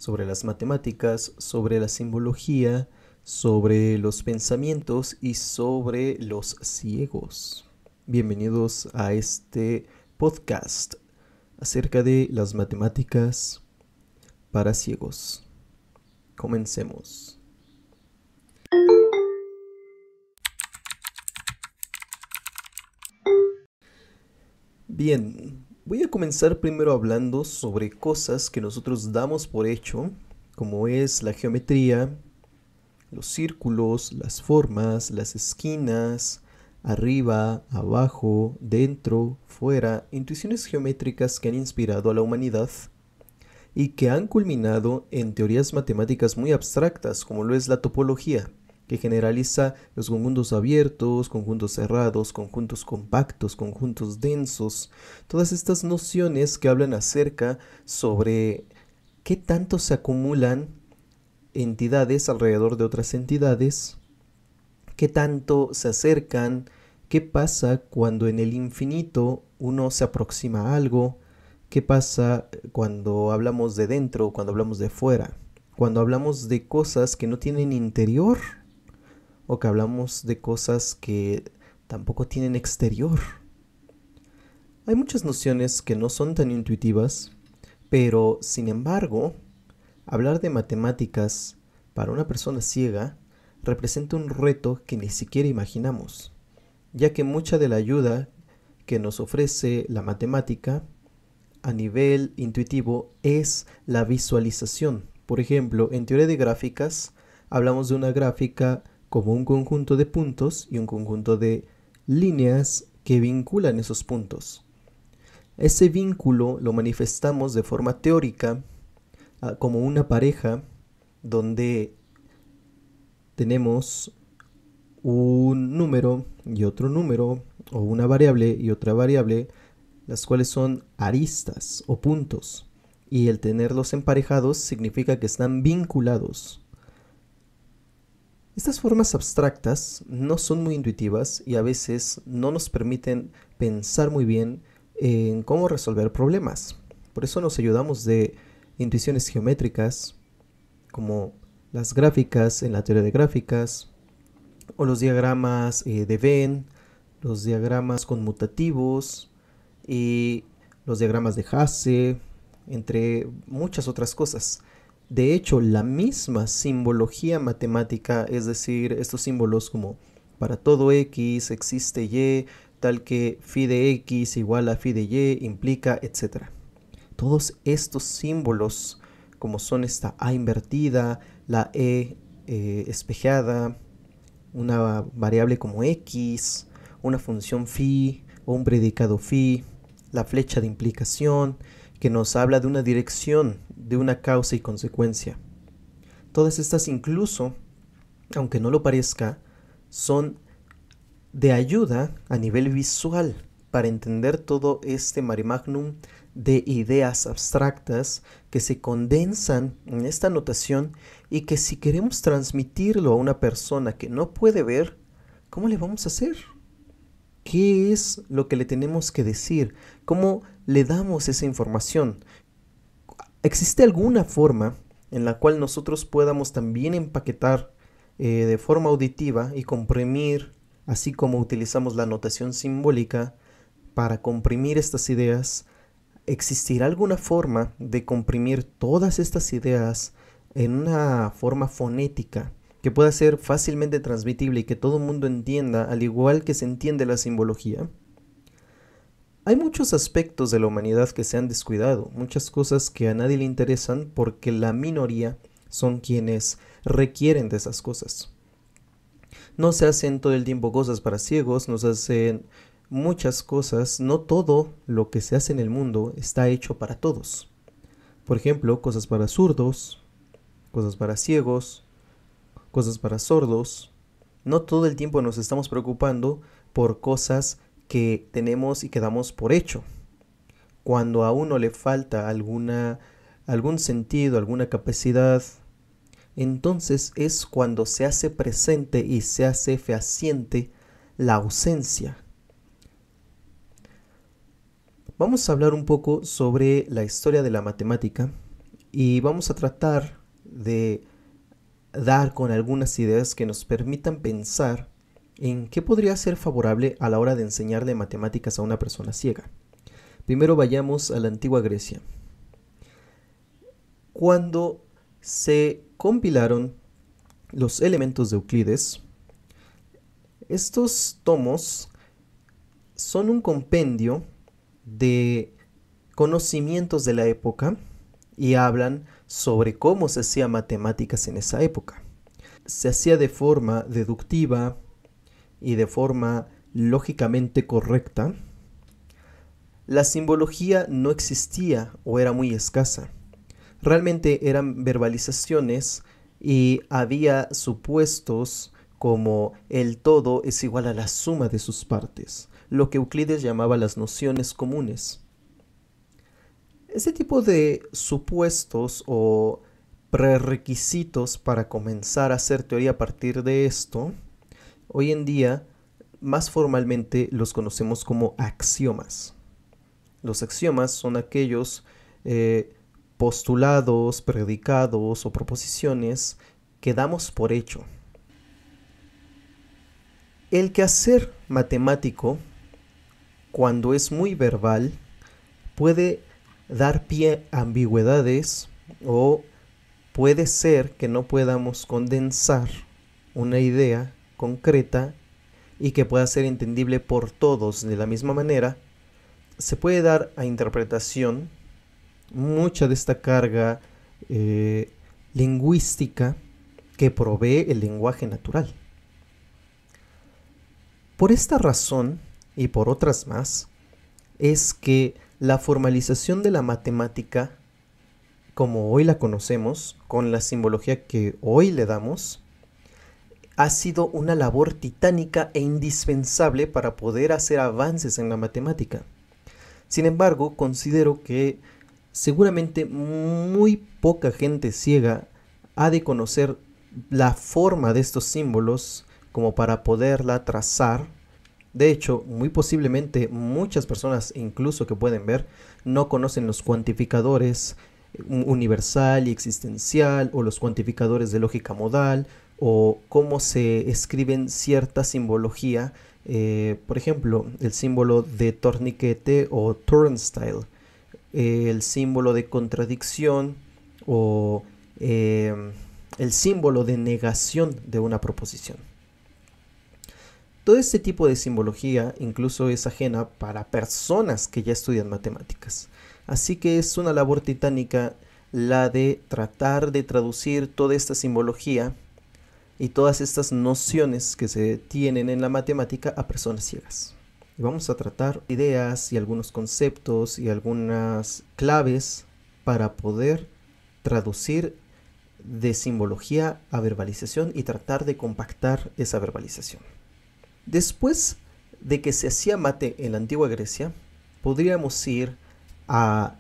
sobre las matemáticas, sobre la simbología, sobre los pensamientos y sobre los ciegos. Bienvenidos a este podcast acerca de las matemáticas para ciegos. Comencemos. Bien, voy a comenzar primero hablando sobre cosas que nosotros damos por hecho, como es la geometría, los círculos, las formas, las esquinas, arriba, abajo, dentro, fuera, intuiciones geométricas que han inspirado a la humanidad y que han culminado en teorías matemáticas muy abstractas, como lo es la topología, que generaliza los conjuntos abiertos, conjuntos cerrados, conjuntos compactos, conjuntos densos, todas estas nociones que hablan acerca sobre qué tanto se acumulan entidades alrededor de otras entidades, qué tanto se acercan, qué pasa cuando en el infinito uno se aproxima a algo, qué pasa cuando hablamos de dentro, cuando hablamos de fuera, cuando hablamos de cosas que no tienen interior o que hablamos de cosas que tampoco tienen exterior. Hay muchas nociones que no son tan intuitivas, pero sin embargo, hablar de matemáticas para una persona ciega representa un reto que ni siquiera imaginamos, ya que mucha de la ayuda que nos ofrece la matemática a nivel intuitivo es la visualización. Por ejemplo, en teoría de gráficas, hablamos de una gráfica como un conjunto de puntos y un conjunto de líneas que vinculan esos puntos. Ese vínculo lo manifestamos de forma teórica como una pareja donde tenemos un número y otro número, o una variable y otra variable, las cuales son aristas o puntos, y el tenerlos emparejados significa que están vinculados. Estas formas abstractas no son muy intuitivas y a veces no nos permiten pensar muy bien en cómo resolver problemas. Por eso nos ayudamos de intuiciones geométricas, como las gráficas en la teoría de gráficas, o los diagramas de Venn, los diagramas conmutativos y los diagramas de Hasse, entre muchas otras cosas. De hecho, la misma simbología matemática, es decir, estos símbolos como para todo x existe y, tal que phi de x igual a phi de y, implica, etc. Todos estos símbolos, como son esta a invertida, la espejada, una variable como x, una función phi o un predicado phi, la flecha de implicación, que nos habla de una dirección, de una causa y consecuencia. Todas estas incluso, aunque no lo parezca, son de ayuda a nivel visual para entender todo este mare magnum de ideas abstractas que se condensan en esta notación y que si queremos transmitirlo a una persona que no puede ver, ¿cómo le vamos a hacer? ¿Qué es lo que le tenemos que decir? ¿Cómo le damos esa información? ¿Existe alguna forma en la cual nosotros podamos también empaquetar de forma auditiva y comprimir, así como utilizamos la notación simbólica para comprimir estas ideas? ¿Existirá alguna forma de comprimir todas estas ideas en una forma fonética que pueda ser fácilmente transmitible y que todo el mundo entienda, al igual que se entiende la simbología? Hay muchos aspectos de la humanidad que se han descuidado, muchas cosas que a nadie le interesan porque la minoría son quienes requieren de esas cosas. No se hacen todo el tiempo cosas para ciegos, no se hacen muchas cosas, no todo lo que se hace en el mundo está hecho para todos. Por ejemplo, cosas para zurdos, cosas para ciegos, cosas para sordos. No todo el tiempo nos estamos preocupando por cosas que tenemos y que damos por hecho. Cuando a uno le falta algún sentido, alguna capacidad, entonces es cuando se hace presente y se hace fehaciente la ausencia. Vamos a hablar un poco sobre la historia de la matemática y vamos a tratar de dar con algunas ideas que nos permitan pensar en qué podría ser favorable a la hora de enseñarle matemáticas a una persona ciega. Primero vayamos a la antigua Grecia. Cuando se compilaron los elementos de Euclides, estos tomos son un compendio de conocimientos de la época y hablan sobre cómo se hacía matemáticas en esa época. Se hacía de forma deductiva y de forma lógicamente correcta. La simbología no existía o era muy escasa. Realmente eran verbalizaciones y había supuestos como el todo es igual a la suma de sus partes, lo que Euclides llamaba las nociones comunes. Este tipo de supuestos o prerequisitos para comenzar a hacer teoría a partir de esto, hoy en día más formalmente los conocemos como axiomas. Los axiomas son aquellos postulados, predicados o proposiciones que damos por hecho. El quehacer matemático, cuando es muy verbal, puede dar pie a ambigüedades o puede ser que no podamos condensar una idea concreta y que pueda ser entendible por todos de la misma manera. Se puede dar a interpretación mucha de esta carga lingüística que provee el lenguaje natural. Por esta razón y por otras más, es que la formalización de la matemática, como hoy la conocemos, con la simbología que hoy le damos, ha sido una labor titánica e indispensable para poder hacer avances en la matemática. Sin embargo, considero que seguramente muy poca gente ciega ha de conocer la forma de estos símbolos como para poderla trazar. De hecho, muy posiblemente muchas personas, incluso que pueden ver, no conocen los cuantificadores universal y existencial o los cuantificadores de lógica modal o cómo se escriben cierta simbología. Por ejemplo, el símbolo de torniquete o turnstile, el símbolo de contradicción o el símbolo de negación de una proposición. Todo este tipo de simbología incluso es ajena para personas que ya estudian matemáticas. Así que es una labor titánica la de tratar de traducir toda esta simbología y todas estas nociones que se tienen en la matemática a personas ciegas. Y vamos a tratar ideas y algunos conceptos y algunas claves para poder traducir de simbología a verbalización y tratar de compactar esa verbalización. Después de que se hacía mate en la antigua Grecia, podríamos ir a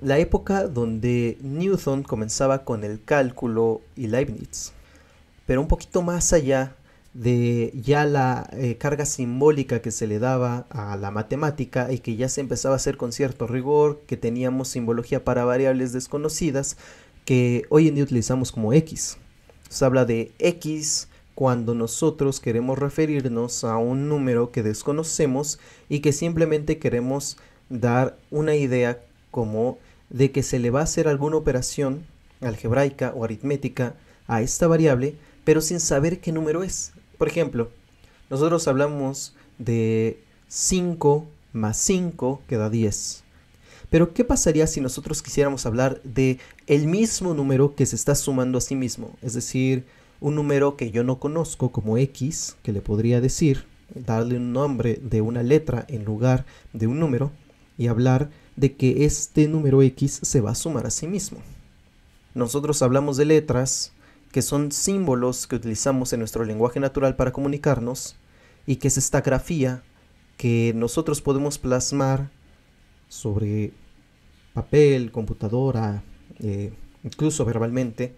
la época donde Newton comenzaba con el cálculo y Leibniz, pero un poquito más allá de ya la carga simbólica que se le daba a la matemática y que ya se empezaba a hacer con cierto rigor, que teníamos simbología para variables desconocidas que hoy en día utilizamos como X. Se habla de X cuando nosotros queremos referirnos a un número que desconocemos y que simplemente queremos dar una idea como de que se le va a hacer alguna operación algebraica o aritmética a esta variable, pero sin saber qué número es. Por ejemplo, nosotros hablamos de 5 más 5 que da 10. Pero ¿qué pasaría si nosotros quisiéramos hablar de el mismo número que se está sumando a sí mismo? Es decir, un número que yo no conozco como X, que le podría decir, darle un nombre de una letra en lugar de un número y hablar de que este número X se va a sumar a sí mismo. Nosotros hablamos de letras, que son símbolos que utilizamos en nuestro lenguaje natural para comunicarnos, y que es esta grafía que nosotros podemos plasmar sobre papel, computadora, incluso verbalmente.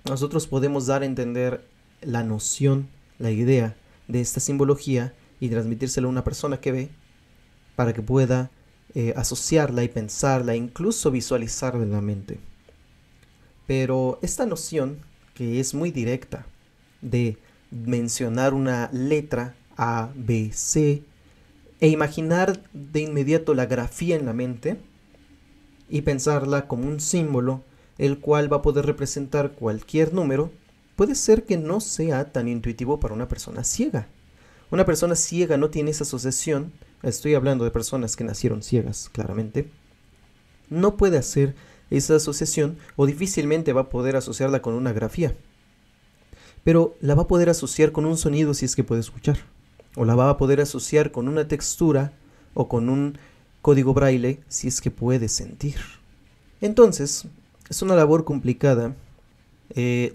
Nosotros podemos dar a entender la noción, la idea de esta simbología y transmitírselo a una persona que ve para que pueda asociarla y pensarla, incluso visualizarla en la mente. Pero esta noción, que es muy directa, de mencionar una letra A, B, C, e imaginar de inmediato la grafía en la mente y pensarla como un símbolo, el cual va a poder representar cualquier número, puede ser que no sea tan intuitivo para una persona ciega. Una persona ciega no tiene esa asociación, estoy hablando de personas que nacieron ciegas, claramente, no puede hacer esa asociación o difícilmente va a poder asociarla con una grafía. Pero la va a poder asociar con un sonido si es que puede escuchar. O la va a poder asociar con una textura o con un código braille si es que puede sentir. Entonces, es una labor complicada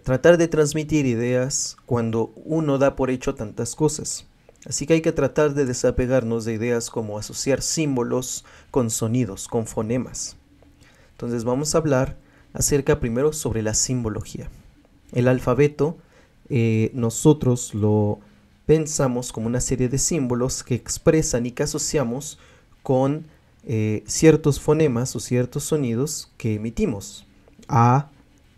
tratar de transmitir ideas cuando uno da por hecho tantas cosas. Así que hay que tratar de desapegarnos de ideas como asociar símbolos con sonidos, con fonemas. Entonces vamos a hablar acerca primero sobre la simbología. El alfabeto nosotros lo pensamos como una serie de símbolos que expresan y que asociamos con ciertos fonemas o ciertos sonidos que emitimos. A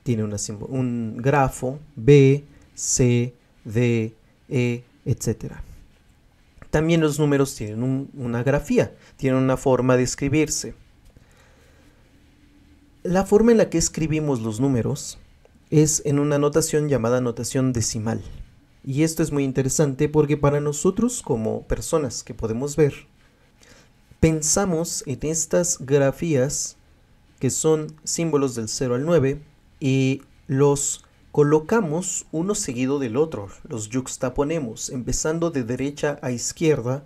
tiene un grafo, B, C, D, E, etc. También los números tienen una grafía, tienen una forma de escribirse. La forma en la que escribimos los números es en una notación llamada notación decimal. Y esto es muy interesante porque para nosotros como personas que podemos ver, pensamos en estas grafías que son símbolos del 0 al 9 y los colocamos uno seguido del otro, los yuxtaponemos, empezando de derecha a izquierda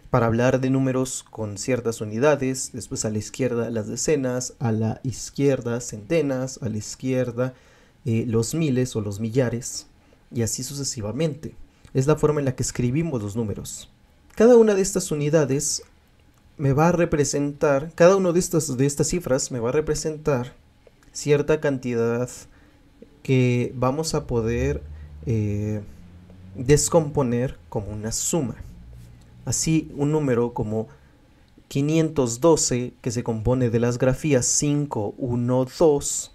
para hablar de números con ciertas unidades, después a la izquierda las decenas, a la izquierda centenas, a la izquierda los miles o los millares, y así sucesivamente. Es la forma en la que escribimos los números. Cada una de estas unidades me va a representar, cada una de estas cifras me va a representar cierta cantidad que vamos a poder descomponer como una suma. Así, un número como 512, que se compone de las grafías 5, 1, 2,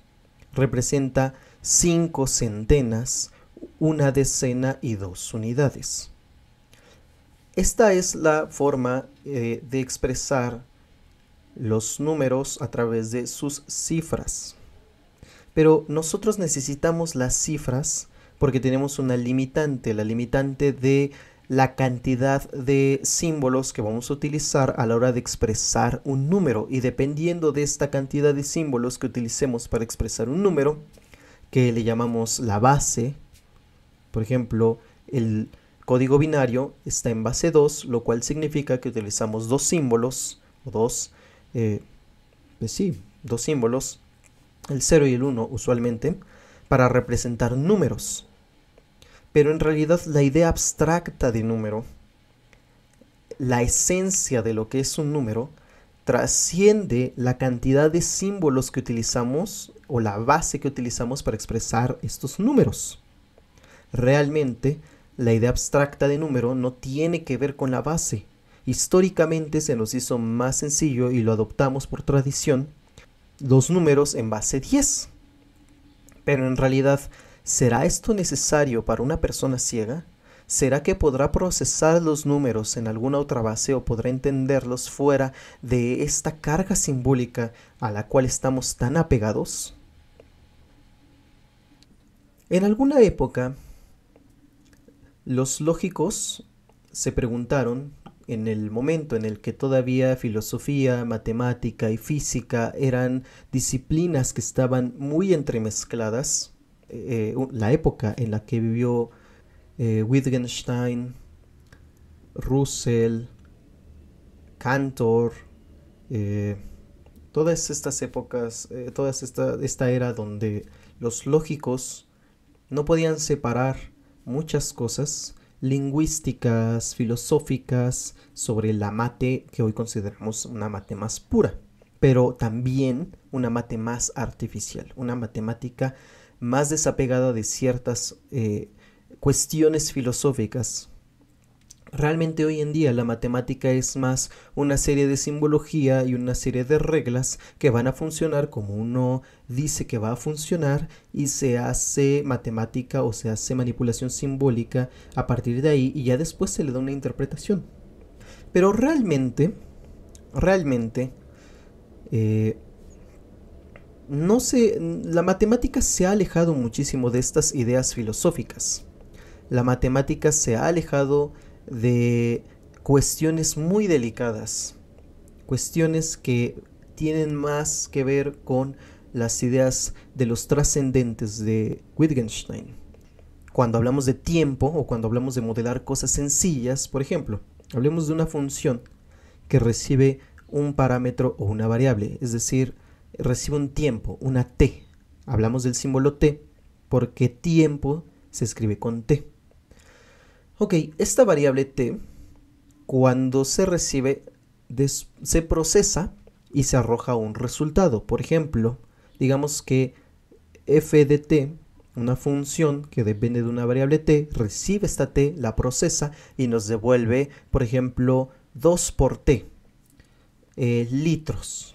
representa 5 centenas, una decena y 2 unidades. Esta es la forma de expresar los números a través de sus cifras. Pero nosotros necesitamos las cifras porque tenemos una limitante, la limitante de la cantidad de símbolos que vamos a utilizar a la hora de expresar un número. Y dependiendo de esta cantidad de símbolos que utilicemos para expresar un número, que le llamamos la base, por ejemplo, el código binario está en base 2, lo cual significa que utilizamos dos símbolos, o dos símbolos, el 0 y el 1 usualmente, para representar números. Pero en realidad la idea abstracta de número, la esencia de lo que es un número, trasciende la cantidad de símbolos que utilizamos o la base que utilizamos para expresar estos números. Realmente, la idea abstracta de número no tiene que ver con la base. Históricamente se nos hizo más sencillo y lo adoptamos por tradición, los números en base 10. Pero en realidad, ¿será esto necesario para una persona ciega? ¿Será que podrá procesar los números en alguna otra base o podrá entenderlos fuera de esta carga simbólica a la cual estamos tan apegados? En alguna época, los lógicos se preguntaron, en el momento en el que todavía filosofía, matemática y física eran disciplinas que estaban muy entremezcladas, la época en la que vivió Wittgenstein, Russell, Cantor, todas estas épocas, esta era donde los lógicos no podían separar muchas cosas lingüísticas, filosóficas, sobre la mate que hoy consideramos una mate más pura, pero también una mate más artificial, una matemática más desapegada de ciertas cuestiones filosóficas Realmente hoy en día la matemática es más una serie de simbología y una serie de reglas que van a funcionar como uno dice que va a funcionar, y se hace matemática o se hace manipulación simbólica a partir de ahí, y ya después se le da una interpretación. Pero realmente, eh, no sé, la matemática se ha alejado muchísimo de estas ideas filosóficas. La matemática se ha alejado de cuestiones muy delicadas, cuestiones que tienen más que ver con las ideas de los trascendentes de Wittgenstein. Cuando hablamos de tiempo o cuando hablamos de modelar cosas sencillas, por ejemplo, hablemos de una función que recibe un parámetro o una variable, es decir, recibe un tiempo, una t. Hablamos del símbolo t porque tiempo se escribe con t. Ok, esta variable t, cuando se recibe, se procesa y se arroja un resultado. Por ejemplo, digamos que f de t, una función que depende de una variable t, recibe esta t, la procesa y nos devuelve, por ejemplo, 2 por t, litros.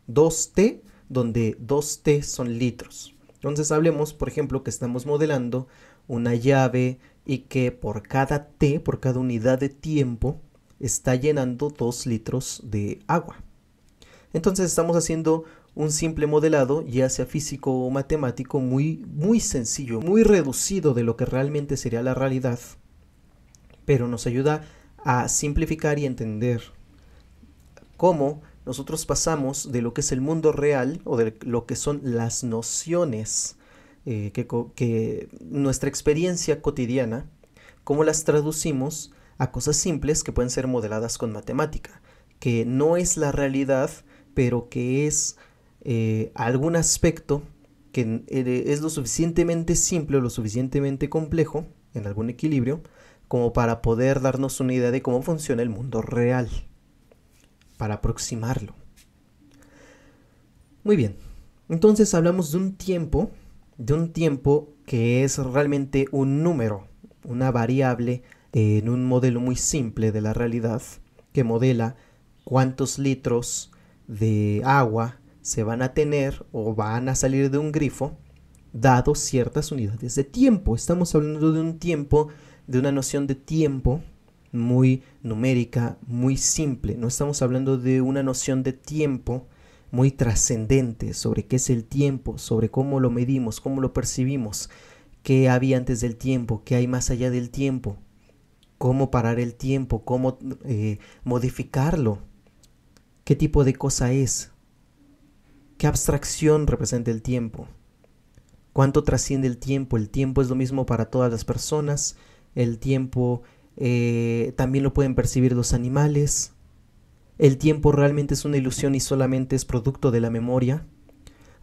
2t, donde 2t son litros. Entonces hablemos, por ejemplo, que estamos modelando una llave y que por cada t, por cada unidad de tiempo, está llenando 2 litros de agua. Entonces estamos haciendo un simple modelado, ya sea físico o matemático, muy sencillo, muy reducido de lo que realmente sería la realidad, pero nos ayuda a simplificar y entender cómo nosotros pasamos de lo que es el mundo real o de lo que son las nociones que nuestra experiencia cotidiana, cómo las traducimos a cosas simples que pueden ser modeladas con matemática, que no es la realidad, pero que es algún aspecto que es lo suficientemente simple o lo suficientemente complejo, en algún equilibrio, como para poder darnos una idea de cómo funciona el mundo real, para aproximarlo. Muy bien, entonces hablamos de un tiempo que es realmente un número, una variable en un modelo muy simple de la realidad, que modela cuántos litros de agua se van a tener o van a salir de un grifo dado ciertas unidades de tiempo. Estamos hablando de un tiempo, de una noción de tiempo muy numérica, muy simple. No estamos hablando de una noción de tiempo muy trascendente sobre qué es el tiempo, sobre cómo lo medimos, cómo lo percibimos, qué había antes del tiempo, qué hay más allá del tiempo, cómo parar el tiempo, cómo modificarlo, qué tipo de cosa es, qué abstracción representa el tiempo, cuánto trasciende el tiempo. El tiempo es lo mismo para todas las personas, el tiempo también lo pueden percibir los animales. ¿El tiempo realmente es una ilusión y solamente es producto de la memoria?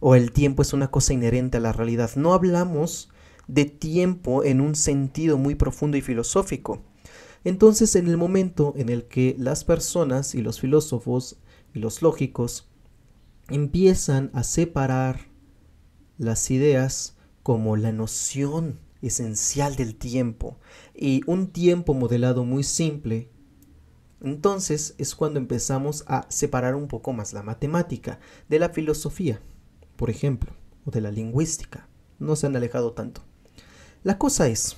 ¿O el tiempo es una cosa inherente a la realidad? No hablamos de tiempo en un sentido muy profundo y filosófico. Entonces, en el momento en el que las personas y los filósofos y los lógicos empiezan a separar las ideas como la noción esencial del tiempo y un tiempo modelado muy simple, entonces es cuando empezamos a separar un poco más la matemática de la filosofía, por ejemplo, o de la lingüística. No se han alejado tanto. La cosa es,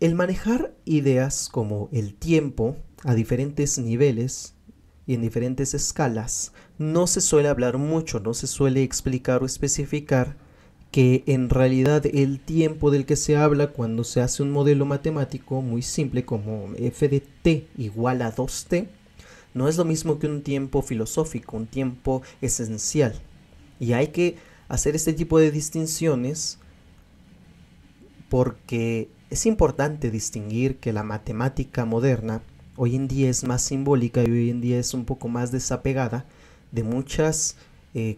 el manejar ideas como el tiempo a diferentes niveles y en diferentes escalas, no se suele hablar mucho, no se suele explicar o especificar que en realidad el tiempo del que se habla cuando se hace un modelo matemático muy simple como f de t igual a 2t, no es lo mismo que un tiempo filosófico, un tiempo esencial. Y hay que hacer este tipo de distinciones porque es importante distinguir que la matemática moderna hoy en día es más simbólica y hoy en día es un poco más desapegada de muchas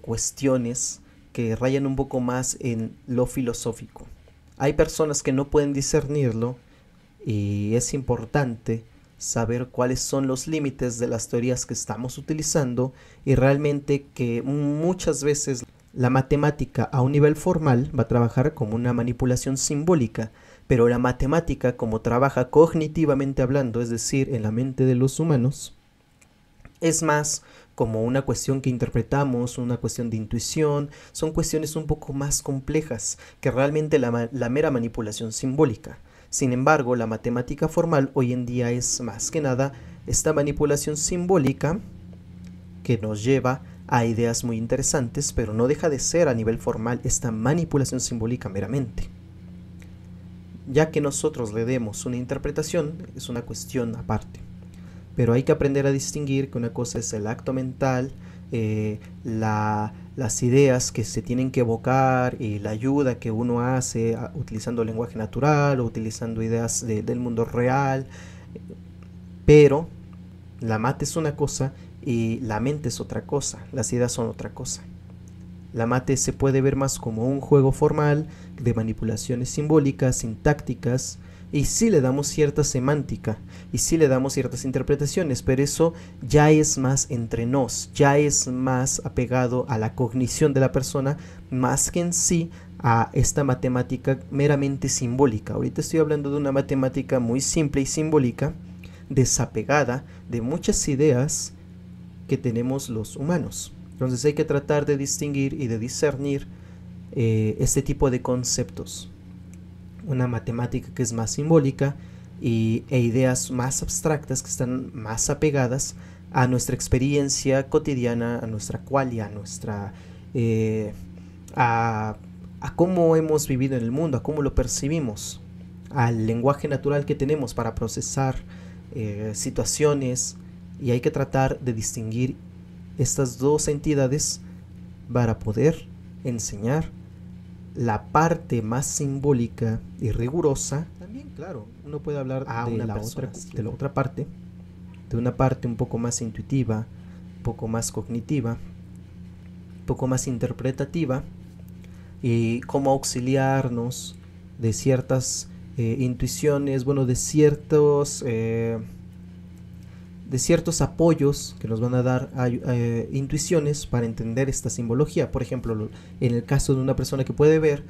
cuestiones que rayan un poco más en lo filosófico. Hay personas que no pueden discernirlo y es importante saber cuáles son los límites de las teorías que estamos utilizando, y realmente que muchas veces la matemática a un nivel formal va a trabajar como una manipulación simbólica, Pero la matemática, como trabaja cognitivamente hablando, es decir, en la mente de los humanos, es más como una cuestión que interpretamos, una cuestión de intuición, son cuestiones un poco más complejas que realmente la mera manipulación simbólica. Sin embargo, la matemática formal hoy en día es más que nada esta manipulación simbólica que nos lleva a ideas muy interesantes, pero no deja de ser a nivel formal esta manipulación simbólica meramente. Ya que nosotros le demos una interpretación, es una cuestión aparte. Pero hay que aprender a distinguir que una cosa es el acto mental, las ideas que se tienen que evocar y la ayuda que uno hace utilizando el lenguaje natural o utilizando ideas del mundo real. Pero la mate es una cosa y la mente es otra cosa, las ideas son otra cosa. La mate se puede ver más como un juego formal de manipulaciones simbólicas, sintácticas, y sí le damos cierta semántica, y sí le damos ciertas interpretaciones, pero eso ya es más entre nos, ya es más apegado a la cognición de la persona, más que en sí a esta matemática meramente simbólica. Ahorita estoy hablando de una matemática muy simple y simbólica, desapegada de muchas ideas que tenemos los humanos. Entonces hay que tratar de distinguir y de discernir este tipo de conceptos. Una matemática que es más simbólica e ideas más abstractas que están más apegadas a nuestra experiencia cotidiana, a nuestra qualia, a nuestra a cómo hemos vivido en el mundo, a cómo lo percibimos, al lenguaje natural que tenemos para procesar situaciones, y hay que tratar de distinguir estas dos entidades para poder enseñar la parte más simbólica y rigurosa. También, claro, uno puede hablar de la otra parte, de una parte un poco más intuitiva, un poco más cognitiva, un poco más interpretativa, y cómo auxiliarnos de ciertas intuiciones, bueno, de ciertos apoyos que nos van a dar intuiciones para entender esta simbología. Por ejemplo, en el caso de una persona que puede ver,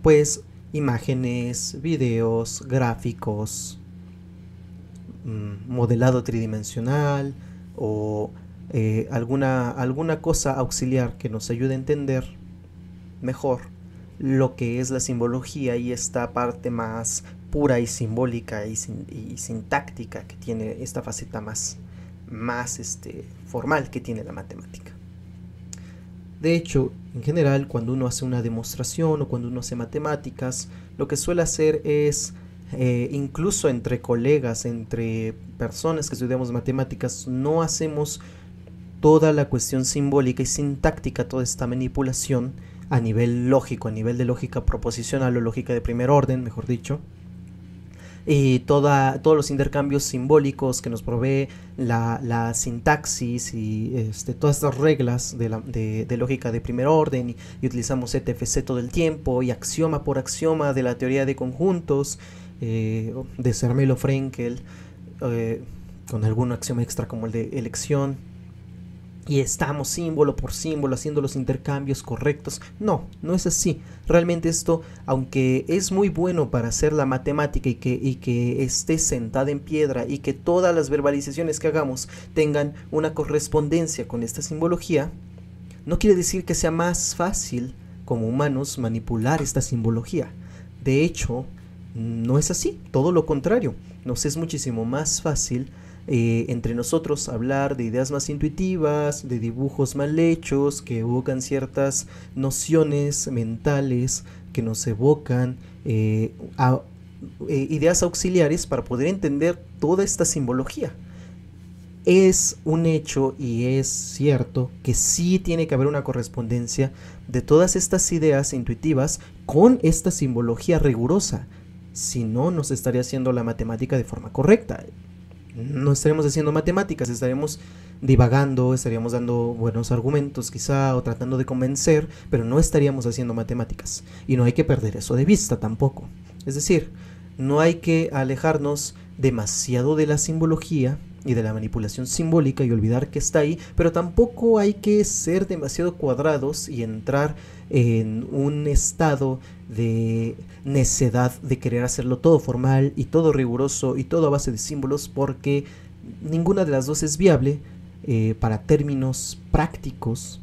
pues imágenes, videos, gráficos, modelado tridimensional o alguna cosa auxiliar que nos ayude a entender mejor lo que es la simbología y esta parte más pura y simbólica y sintáctica que tiene esta faceta más formal que tiene la matemática. De hecho, en general, cuando uno hace una demostración o cuando uno hace matemáticas, lo que suele hacer es, incluso entre colegas, entre personas que estudiamos matemáticas, no hacemos toda la cuestión simbólica y sintáctica, toda esta manipulación a nivel lógico, a nivel de lógica proposicional o lógica de primer orden, mejor dicho, y todos los intercambios simbólicos que nos provee la sintaxis y todas estas reglas de lógica de primer orden, y utilizamos ZFC todo el tiempo y axioma por axioma de la teoría de conjuntos de Zermelo Frenkel, con algún axioma extra como el de elección, y estamos símbolo por símbolo haciendo los intercambios correctos. No es así. Realmente esto, aunque es muy bueno para hacer la matemática y que esté sentada en piedra y que todas las verbalizaciones que hagamos tengan una correspondencia con esta simbología, no quiere decir que sea más fácil como humanos manipular esta simbología. De hecho, no es así, todo lo contrario. Nos es muchísimo más fácil entre nosotros hablar de ideas más intuitivas, de dibujos mal hechos que evocan ciertas nociones mentales, que nos evocan ideas auxiliares para poder entender toda esta simbología. Es un hecho y es cierto que sí tiene que haber una correspondencia de todas estas ideas intuitivas con esta simbología rigurosa. Si no, no se estaría haciendo la matemática de forma correcta. No estaremos haciendo matemáticas, estaremos divagando, estaríamos dando buenos argumentos quizá, o tratando de convencer, pero no estaríamos haciendo matemáticas. Y no hay que perder eso de vista tampoco. Es decir, no hay que alejarnos demasiado de la simbología y de la manipulación simbólica y olvidar que está ahí, pero tampoco hay que ser demasiado cuadrados y entrar en un estado de necedad de querer hacerlo todo formal y todo riguroso y todo a base de símbolos, porque ninguna de las dos es viable para términos prácticos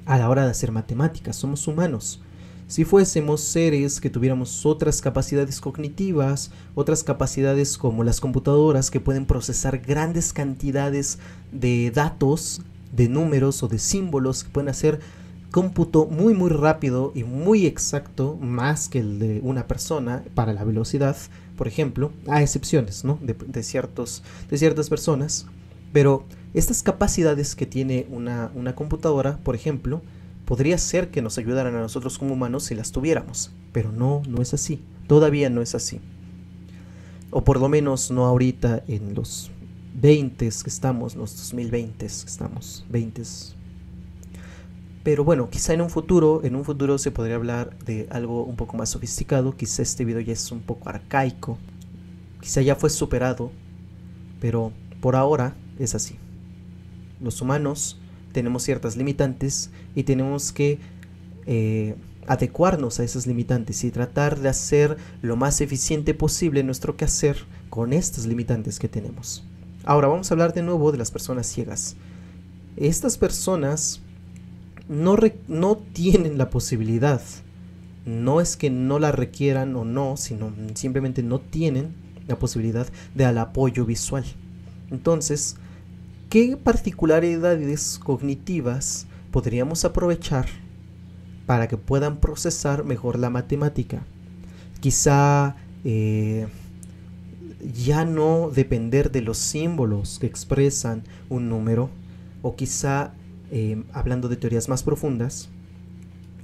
a la hora de hacer matemáticas. Somos humanos. Si fuésemos seres que tuviéramos otras capacidades cognitivas, otras capacidades como las computadoras que pueden procesar grandes cantidades de datos, de números o de símbolos, que pueden hacer cómputo muy muy rápido y muy exacto, más que el de una persona para la velocidad, por ejemplo, a excepciones, ¿no? de ciertas personas, pero estas capacidades que tiene una computadora, por ejemplo, podría ser que nos ayudaran a nosotros como humanos si las tuviéramos, pero no es así, todavía no es así, o por lo menos no ahorita en los 20 que estamos, los 2020 que estamos, 20. Pero bueno, quizá en un futuro se podría hablar de algo un poco más sofisticado. Quizá este video ya es un poco arcaico, quizá ya fue superado, pero por ahora es así. Los humanos tenemos ciertas limitantes y tenemos que adecuarnos a esas limitantes y tratar de hacer lo más eficiente posible nuestro quehacer con estas limitantes que tenemos. Ahora vamos a hablar de nuevo de las personas ciegas. Estas personas no tienen la posibilidad, no es que no la requieran o no, sino simplemente no tienen la posibilidad del apoyo visual. Entonces, ¿qué particularidades cognitivas podríamos aprovechar para que puedan procesar mejor la matemática? Quizá ya no depender de los símbolos que expresan un número, o quizá, hablando de teorías más profundas,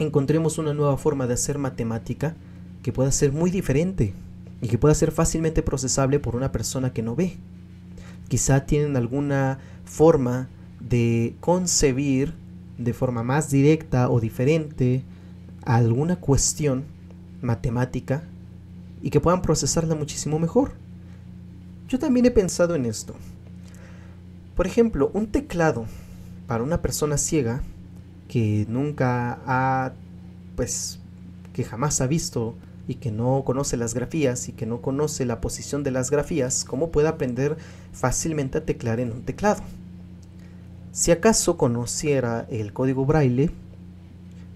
encontremos una nueva forma de hacer matemática que pueda ser muy diferente y que pueda ser fácilmente procesable por una persona que no ve. Quizá tienen alguna forma de concebir de forma más directa o diferente alguna cuestión matemática y que puedan procesarla muchísimo mejor. Yo también he pensado en esto. Por ejemplo, un teclado para una persona ciega que nunca ha, que jamás ha visto y que no conoce las grafías y que no conoce la posición de las grafías, ¿cómo puede aprender fácilmente a teclear en un teclado? Si acaso conociera el código braille,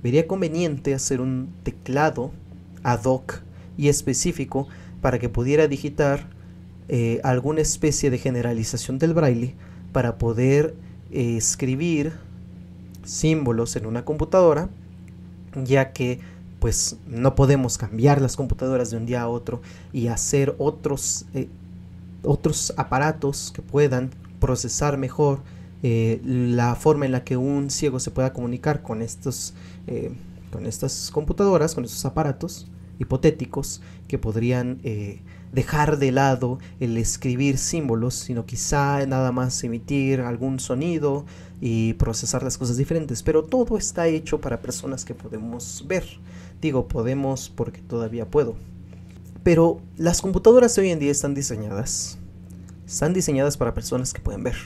vería conveniente hacer un teclado ad hoc y específico para que pudiera digitar alguna especie de generalización del braille para poder escribir símbolos en una computadora, ya que pues no podemos cambiar las computadoras de un día a otro y hacer otros aparatos que puedan procesar mejor la forma en la que un ciego se pueda comunicar con estas computadoras, con estos aparatos hipotéticos que podrían dejar de lado el escribir símbolos, sino quizá nada más emitir algún sonido y procesar las cosas diferentes. Pero todo está hecho para personas que podemos ver. Digo podemos porque todavía puedo. Pero las computadoras de hoy en día están diseñadas para personas que pueden ver.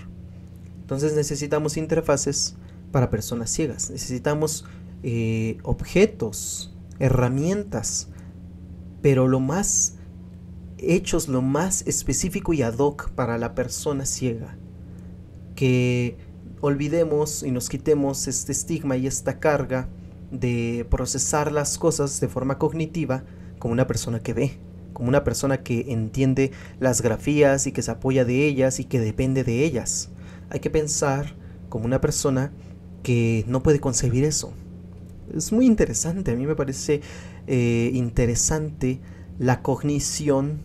Entonces necesitamos interfaces para personas ciegas. Necesitamos objetos, herramientas, pero lo más específico y ad hoc para la persona ciega. Que olvidemos y nos quitemos este estigma y esta carga de procesar las cosas de forma cognitiva como una persona que ve, como una persona que entiende las grafías y que se apoya de ellas y que depende de ellas. Hay que pensar como una persona que no puede concebir eso. Es muy interesante, a mí me parece interesante la cognición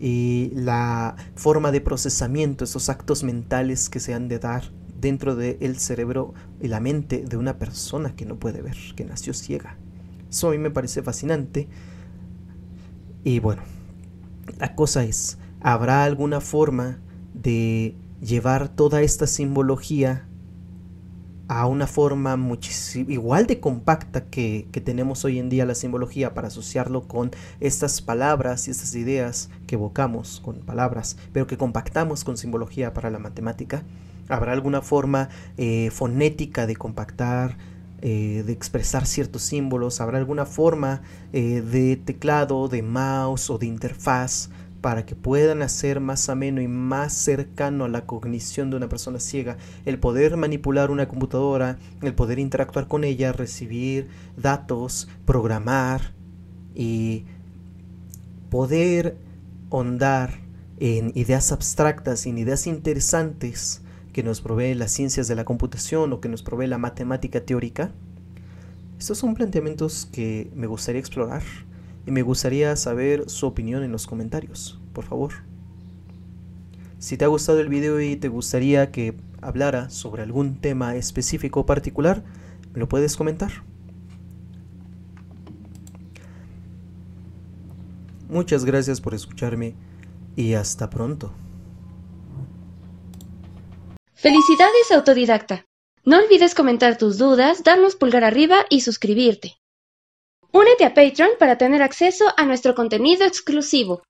y la forma de procesamiento, esos actos mentales que se han de dar dentro del cerebro y la mente de una persona que no puede ver, que nació ciega. Eso a mí me parece fascinante. Y bueno, la cosa es, ¿habrá alguna forma de llevar toda esta simbología a una forma igual de compacta que tenemos hoy en día la simbología para asociarlo con estas palabras y estas ideas que evocamos con palabras, pero que compactamos con simbología para la matemática. ¿Habrá alguna forma fonética de compactar, de expresar ciertos símbolos? ¿Habrá alguna forma de teclado, de mouse o de interfaz para que puedan hacer más ameno y más cercano a la cognición de una persona ciega el poder manipular una computadora, el poder interactuar con ella, recibir datos, programar y poder ahondar en ideas abstractas, en ideas interesantes que nos provee las ciencias de la computación o que nos provee la matemática teórica? Estos son planteamientos que me gustaría explorar y me gustaría saber su opinión en los comentarios, por favor. Si te ha gustado el video y te gustaría que hablara sobre algún tema específico o particular, me lo puedes comentar. Muchas gracias por escucharme y hasta pronto. ¡Felicidades, autodidacta! No olvides comentar tus dudas, darnos pulgar arriba y suscribirte. Únete a Patreon para tener acceso a nuestro contenido exclusivo.